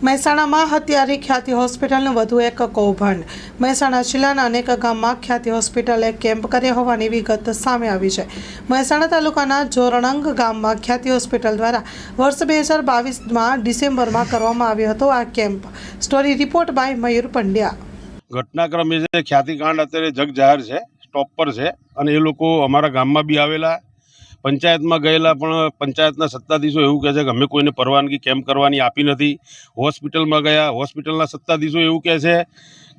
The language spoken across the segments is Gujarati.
મહેસાણામાં હત્યારી ખ્યાતિ હોસ્પિટલનું વધુ એક કૌભાંડ। મહેસાણા જિલ્લાના અનેક ગામમાં ખ્યાતિ હોસ્પિટલે કેમ્પ કર્યા હોવાની વિગત સામે આવી છે। મહેસાણા તાલુકાના જોરણંગ ગામમાં ખ્યાતિ હોસ્પિટલ દ્વારા વર્ષ 2022માં ડિસેમ્બરમાં કરવામાં આવ્યો હતો આ કેમ્પ। સ્ટોરી રિપોર્ટ બાય મયુર પંડ્યા। ઘટનાક્રમ એ છે ખ્યાતિકાંડ અત્યારે જગ જાહેર છે, સ્ટોપ પર છે અને એ લોકો અમારા ગામમાં બી આવેલા, પંચાયતમાં ગયેલા, પણ પંચાયતના સત્તાધીશો એવું કહે છે કે અમે કોઈને પરવાનગી કેમ્પ કરવાની આપી નથી। હોસ્પિટલમાં ગયા, હોસ્પિટલના સત્તાધીશો એવું કહે છે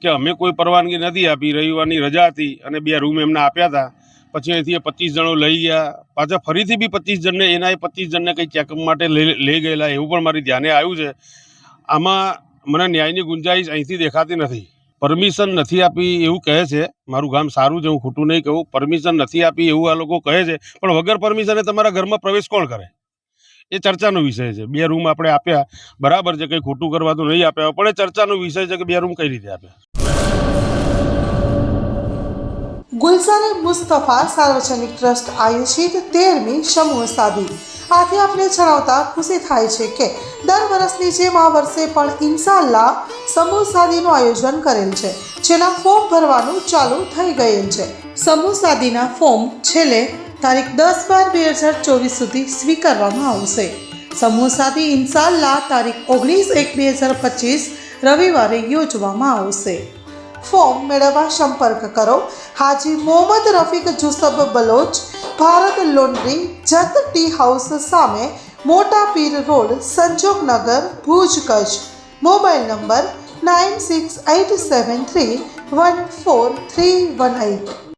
કે અમે કોઈ પરવાનગી નથી આપી, રવિવારની રજા હતી અને 2 રૂમ એમને આપ્યા હતા। પછી અહીંથી 25 જણો લઈ ગયા, પાછા ફરીથી બી 25 જણને એના 25 જણને કંઈ ચેકઅપ માટે લઈ ગયેલા, એવું પણ મારી ધ્યાને આવ્યું છે। આમાં મને ન્યાયની ગુંજાઈશ અહીંથી દેખાતી નથી। પરમિશન નથી આપી એવું કહે છે। મારું ગામ સારું છે, હું ખોટું નહીં કહું, પરમિશન નથી આપી એવું આ લોકો કહે છે, પણ વગર પરમિશને તમારા ઘરમાં પ્રવેશ કોણ કરે એ ચર્ચાનો વિષય છે। 2 રૂમ આપણે આપ્યા, બરાબર છે, કંઈ ખોટું કરવા તો નહીં આપ્યા, પણ એ ચર્ચાનો વિષય છે કે 2 રૂમ કઈ રીતે આપ્યા। ગુલઝારે મુસ્તફા સાર્વજનિક ટ્રસ્ટ આયોજિત 13મી સમૂહ શાદી। આથી આપણે જણાવતા ખુશી થાય છે કે દર વર્ષની જેમ આ વર્ષે પણ ઇન્શાઅલ્લાહ સમૂહ શાદીનું આયોજન કરેલ છે, જેના ફોર્મ ભરવાનું ચાલુ થઈ ગયેલ છે। સમૂહ શાદીના ફોર્મ છેલ્લે તારીખ 10/12/2024 સુધી સ્વીકારવામાં આવશે। સમૂહ શાદી ઇન્શાઅલ્લાહ તારીખ 19/1/2025 રવિવારે યોજવામાં આવશે। ફોર્મ મેળવવા સંપર્ક કરો Haji Mohammad Rafiq Jusab Baloch, Bharat laundry, Jat tea house સામે, Mota Pir road, Sanjognagar, Bhuj, Kutch. Mobile number 9687314318।